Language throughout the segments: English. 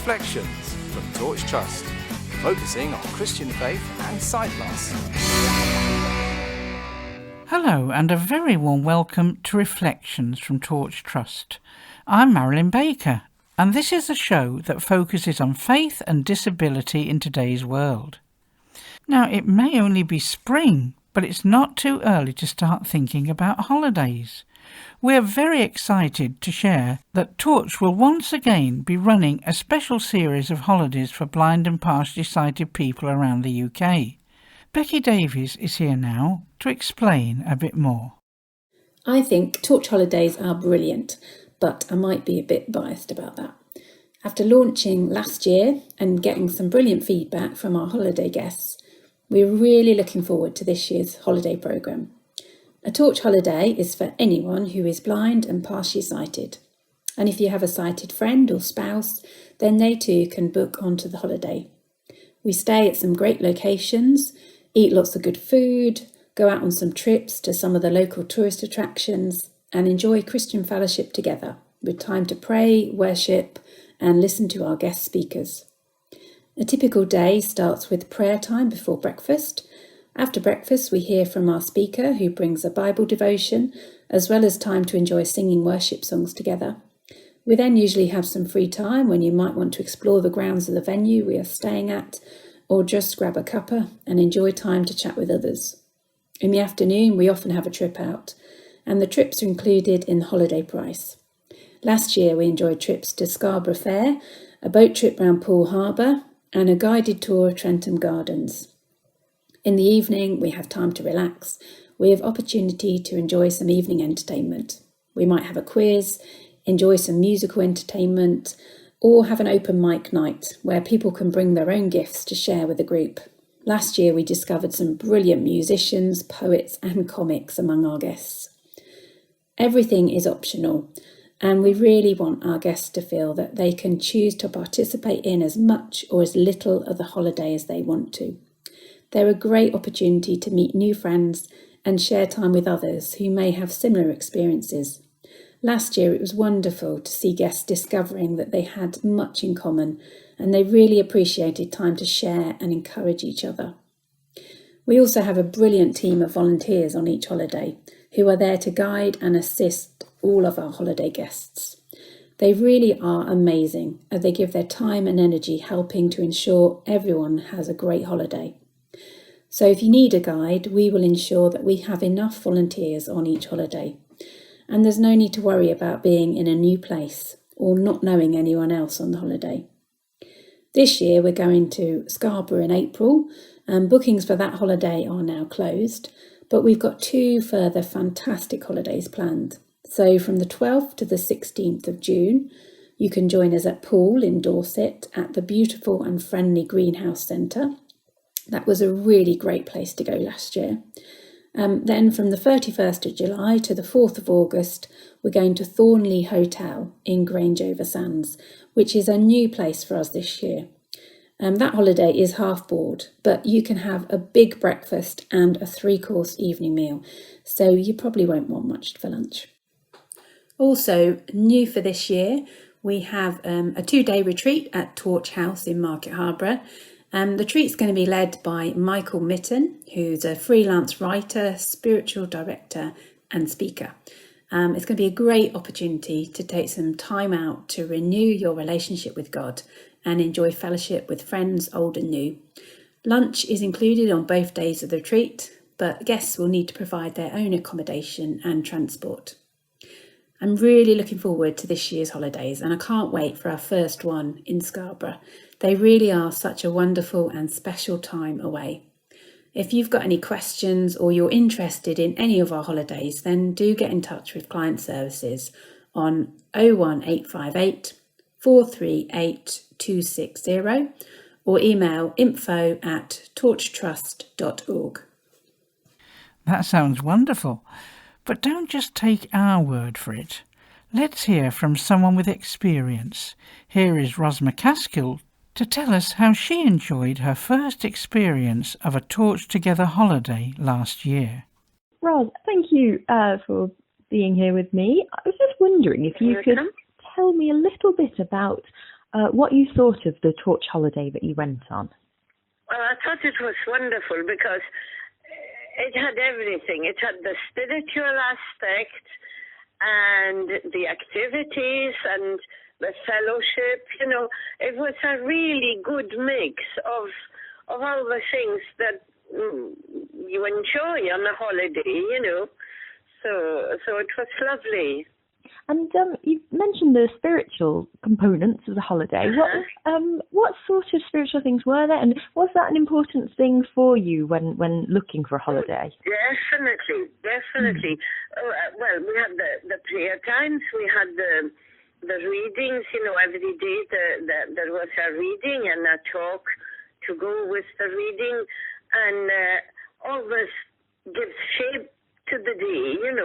Reflections from Torch Trust, focusing on Christian faith and sight loss. Hello and a very warm welcome to Reflections from Torch Trust. I'm Marilyn Baker and this is a show that focuses on faith and disability in today's world. Now, it may only be spring, but it's not too early to start thinking about holidays. We're very excited to share that Torch will once again be running a special series of holidays for blind and partially sighted people around the UK. Becky Davies is here now to explain a bit more. I think Torch holidays are brilliant, but I might be a bit biased about that. After launching last year and getting some brilliant feedback from our holiday guests, we're really looking forward to this year's holiday programme. A Torch holiday is for anyone who is blind and partially sighted. And if you have a sighted friend or spouse, then they too can book onto the holiday. We stay at some great locations, eat lots of good food, go out on some trips to some of the local tourist attractions, and enjoy Christian fellowship together, with time to pray, worship, and listen to our guest speakers. A typical day starts with prayer time before breakfast. After breakfast, we hear from our speaker who brings a Bible devotion, as well as time to enjoy singing worship songs together. We then usually have some free time when you might want to explore the grounds of the venue we are staying at, or just grab a cuppa and enjoy time to chat with others. In the afternoon, we often have a trip out, and the trips are included in the holiday price. Last year, we enjoyed trips to Scarborough Fair, a boat trip round Poole Harbour, and a guided tour of Trentham Gardens. In the evening, we have time to relax. We have opportunity to enjoy some evening entertainment. We might have a quiz, enjoy some musical entertainment, or have an open mic night where people can bring their own gifts to share with the group. Last year, we discovered some brilliant musicians, poets, and comics among our guests. Everything is optional, and we really want our guests to feel that they can choose to participate in as much or as little of the holiday as they want to. They're a great opportunity to meet new friends and share time with others who may have similar experiences. Last year, it was wonderful to see guests discovering that they had much in common, and they really appreciated time to share and encourage each other. We also have a brilliant team of volunteers on each holiday who are there to guide and assist all of our holiday guests. They really are amazing as they give their time and energy helping to ensure everyone has a great holiday. So if you need a guide, we will ensure that we have enough volunteers on each holiday. And there's no need to worry about being in a new place or not knowing anyone else on the holiday. This year we're going to Scarborough in April, and bookings for that holiday are now closed, but we've got 2 further fantastic holidays planned. So from the 12th to the 16th of June, you can join us at Poole in Dorset at the beautiful and friendly Greenhouse Centre. That was a really great place to go last year. Then from the 31st of July to the 4th of August, we're going to Thornley Hotel in Grange-over-Sands, which is a new place for us this year. That holiday is half board, but you can have a big breakfast and a 3-course evening meal, so you probably won't want much for lunch. Also, new for this year, we have a 2-day retreat at Torch House in Market Harborough. The retreat's going to be led by Michael Mitten, who's a freelance writer, spiritual director and speaker. It's going to be a great opportunity to take some time out to renew your relationship with God and enjoy fellowship with friends old and new. Lunch is included on both days of the retreat, but guests will need to provide their own accommodation and transport. I'm really looking forward to this year's holidays and I can't wait for our first one in Scarborough. They really are such a wonderful and special time away. If you've got any questions or you're interested in any of our holidays, then do get in touch with Client Services on 01858 438 260 or email info@torchtrust.org. That sounds wonderful. But don't just take our word for it. Let's hear from someone with experience. Here is Ros McCaskill to tell us how she enjoyed her first experience of a Torch Together holiday last year. Ros, thank you for being here with me. I was just wondering if you could tell me a little bit about what you thought of the torch holiday that you went on. Well, I thought it was wonderful because it had everything. It had the spiritual aspect and the activities and the fellowship. It was a really good mix of all the things that you enjoy on a holiday. So it was lovely. And you mentioned the spiritual components of the holiday. What sort of spiritual things were there, and was that an important thing for you when looking for a holiday? Definitely. Well, we had the prayer times, we had the readings. Every day there was a reading and a talk to go with the reading, and always gives shape to the day, and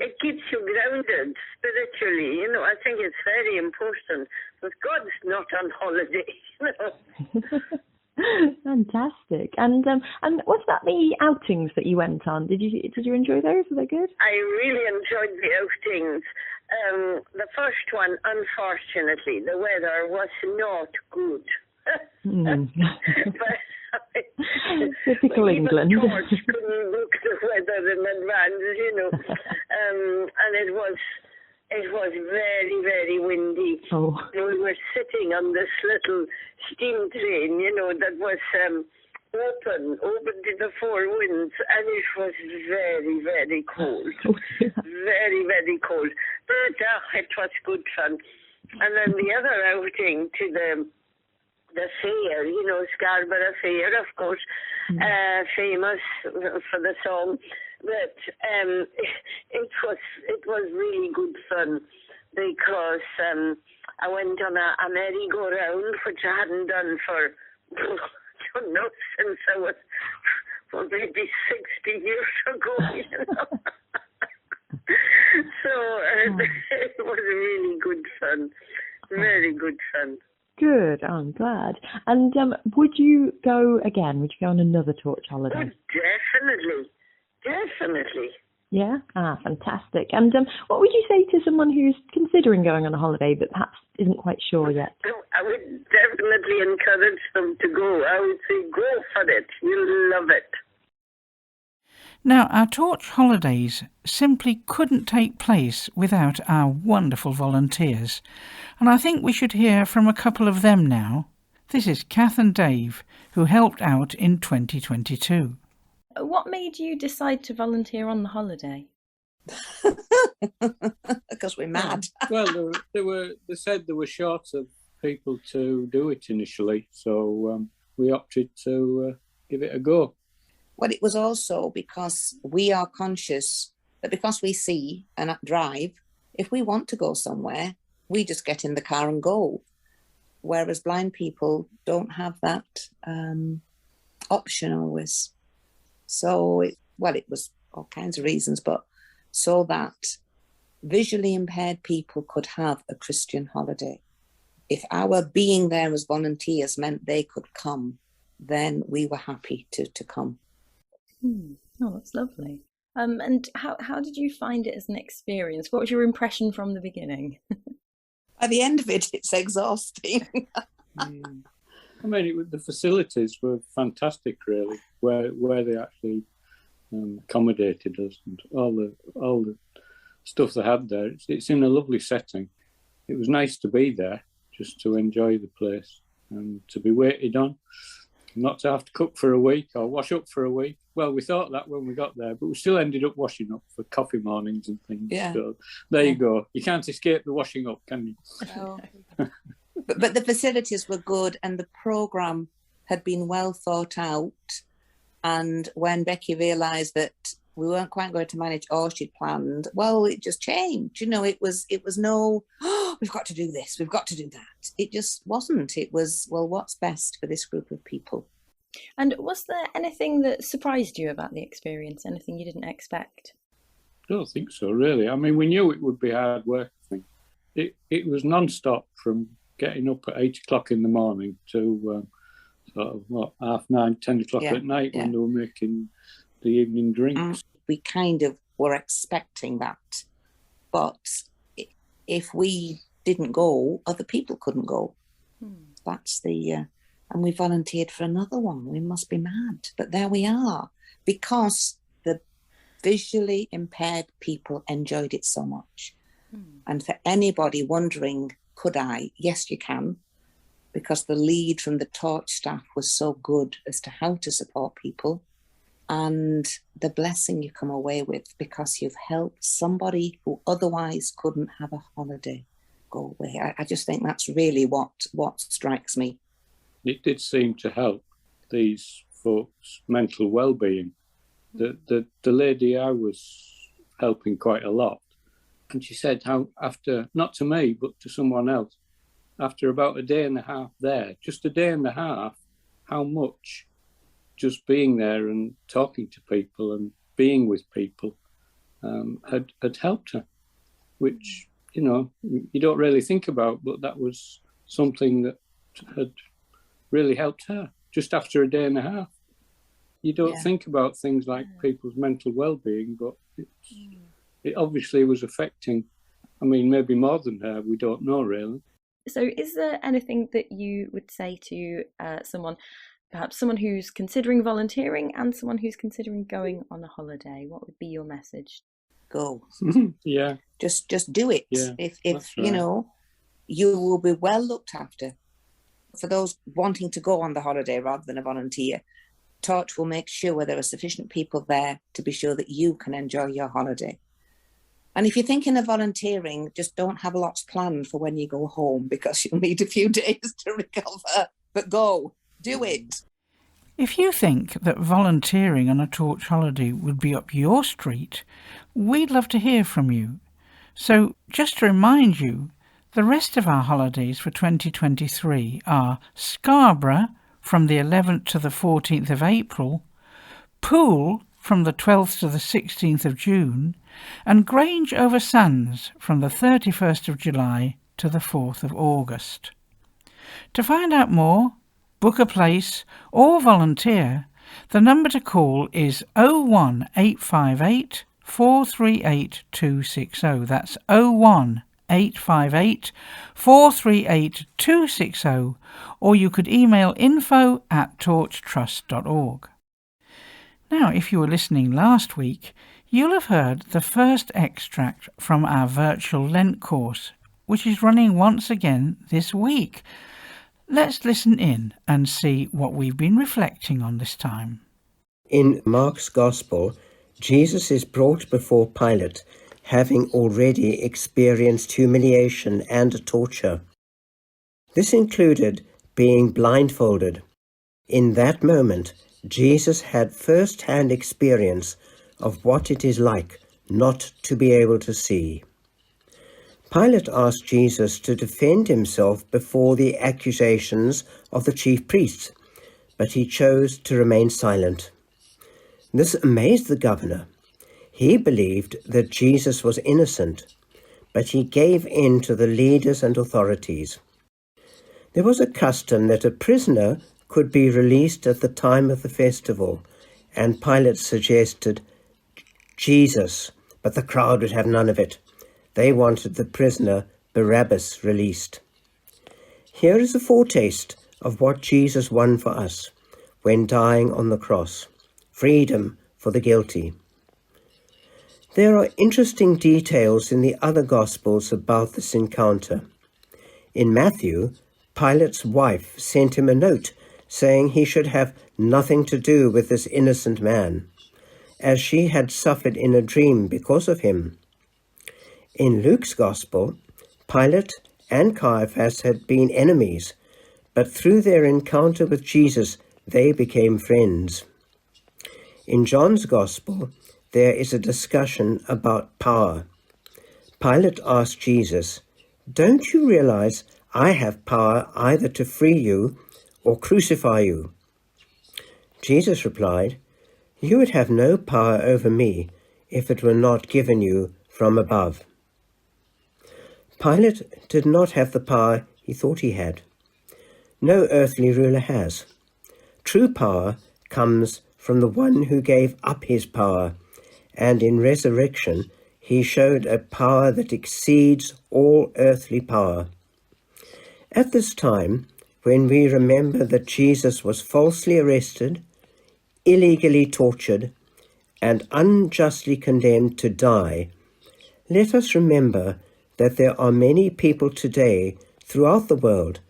it keeps you grounded spiritually. I think it's very important, because God's not on holiday. Fantastic. And what about the outings that you went on? Did you enjoy those? Were they good? I really enjoyed the outings. The first one, unfortunately, the weather was not good. But typical England. George couldn't book the weather in advance, and it was very, very windy. Oh. We were sitting on this little steam train, that was open to the four winds, and it was very, very cold. Very, very cold. But it was good fun. And then the other outing to the fair, Scarborough Fair, of course, famous for the song. But it was really good fun, because I went on a merry-go-round, which I hadn't done for, I don't know, since I was maybe 60 years ago, So it was really good fun, very good fun. Good, I'm glad. And would you go again? Would you go on another torch holiday? Oh, definitely. Yeah? Fantastic. And what would you say to someone who's considering going on a holiday but perhaps isn't quite sure yet? I would definitely encourage them to go. I would say go for it. You'll love it. Now, our torch holidays simply couldn't take place without our wonderful volunteers, and I think we should hear from a couple of them now. This is Kath and Dave, who helped out in 2022. What made you decide to volunteer on the holiday? Because we're mad. Well, they said there were short of people to do it initially, so we opted to give it a go. Well, it was also because we are conscious that because we see and drive, if we want to go somewhere, we just get in the car and go. Whereas blind people don't have that option always. So, it was all kinds of reasons, but so that visually impaired people could have a Christian holiday. If our being there as volunteers meant they could come, then we were happy to come. Oh, that's lovely. And how did you find it as an experience? What was your impression from the beginning? By the end of it, it's exhausting. I mean, the facilities were fantastic, really, where they actually accommodated us, and all the stuff they had there. It's in a lovely setting. It was nice to be there, just to enjoy the place and to be waited on, not to have to cook for a week or wash up for a week. Well, we thought that when we got there, but we still ended up washing up for coffee mornings and things. Yeah. So there you go. You can't escape the washing up, can you? No. But the facilities were good, and the programme had been well thought out. And when Becky realised that we weren't quite going to manage all she'd planned, well, it just changed. It was no, we've got to do this, we've got to do that. It just wasn't. It was, well, what's best for this group of people? And was there anything that surprised you about the experience? Anything you didn't expect? I don't think so, really. I mean, we knew it would be hard work. I think it was non-stop from getting up at 8 o'clock in the morning to sort of 9:30, 10 o'clock at night when they were making the evening drinks. We kind of were expecting that, but if we didn't go, other people couldn't go. That's the, and we volunteered for another one. We must be mad. But there we are, because the visually impaired people enjoyed it so much. And for anybody wondering, could I? Yes, you can, because the lead from the Torch staff was so good as to how to support people, and the blessing you come away with because you've helped somebody who otherwise couldn't have a holiday go away. I just think that's really what strikes me. It did seem to help these folks' mental well-being. The lady I was helping quite a lot, and she said how after, not to me, but to someone else, after about a day and a half there, just a day and a half, how much just being there and talking to people and being with people had helped her, which, you know, you don't really think about, but that was something that had really helped her just after a day and a half. You don't think about things like people's mental well-being, but it obviously was affecting, I mean, maybe more than her, we don't know really. So is there anything that you would say to someone, perhaps someone who's considering volunteering and someone who's considering going on a holiday? What would be your message? Go. Yeah. Just do it. Yeah, if right. you know, you will be well looked after. For those wanting to go on the holiday rather than a volunteer, Torch will make sure there are sufficient people there to be sure that you can enjoy your holiday. And if you're thinking of volunteering, just don't have lots planned for when you go home, because you'll need a few days to recover. But go, do it. If you think that volunteering on a Torch holiday would be up your street, we'd love to hear from you. So just to remind you, the rest of our holidays for 2023 are Scarborough from the 11th to the 14th of April, Poole from the 12th to the 16th of June, and Grange over Sands from the 31st of July to the 4th of August. To find out more, book a place or volunteer, the number to call is 01858 438 260. That's 01858 438 260, or you could email info@torchtrust.org. Now, if you were listening last week, you'll have heard the first extract from our virtual Lent course, which is running once again this week. Let's listen in and see what we've been reflecting on this time. In Mark's Gospel, Jesus is brought before Pilate, having already experienced humiliation and torture. This included being blindfolded. In that moment, Jesus had first-hand experience of what it is like not to be able to see. Pilate asked Jesus to defend himself before the accusations of the chief priests, but he chose to remain silent. This amazed the governor. He believed that Jesus was innocent, but he gave in to the leaders and authorities. There was a custom that a prisoner could be released at the time of the festival, and Pilate suggested Jesus, but the crowd would have none of it. They wanted the prisoner Barabbas released. Here is a foretaste of what Jesus won for us when dying on the cross: freedom for the guilty. There are interesting details in the other Gospels about this encounter. In Matthew, Pilate's wife sent him a note saying he should have nothing to do with this innocent man, as she had suffered in a dream because of him. In Luke's Gospel, Pilate and Caiaphas had been enemies, but through their encounter with Jesus, they became friends. In John's Gospel, there is a discussion about power. Pilate asked Jesus, "Don't you realize I have power either to free you or crucify you?" Jesus replied, "You would have no power over me if it were not given you from above." Pilate did not have the power he thought he had. No earthly ruler has. True power comes from the one who gave up his power, and in resurrection he showed a power that exceeds all earthly power. At this time, when we remember that Jesus was falsely arrested, illegally tortured, and unjustly condemned to die, let us remember that there are many people today throughout the world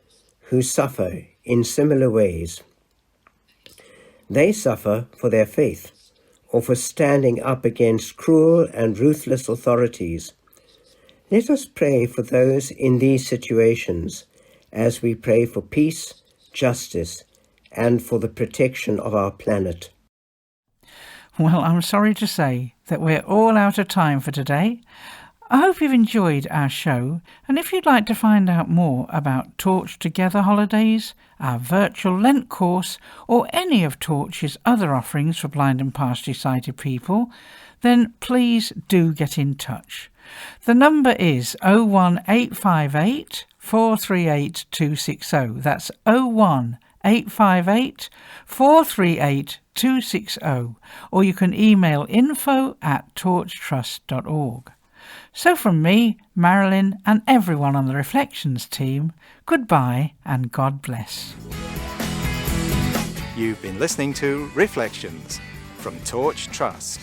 who suffer in similar ways. They suffer for their faith or for standing up against cruel and ruthless authorities. Let us pray for those in these situations as we pray for peace, justice, and for the protection of our planet. Well, I'm sorry to say that we're all out of time for today. I hope you've enjoyed our show, and if you'd like to find out more about Torch Together Holidays, our virtual Lent course, or any of Torch's other offerings for blind and partially sighted people, then please do get in touch. The number is 01858 438 260. That's 01858 438 260. Or you can email info@torchtrust.org. So from me, Marilyn, and everyone on the Reflections team, goodbye and God bless. You've been listening to Reflections from Torch Trust.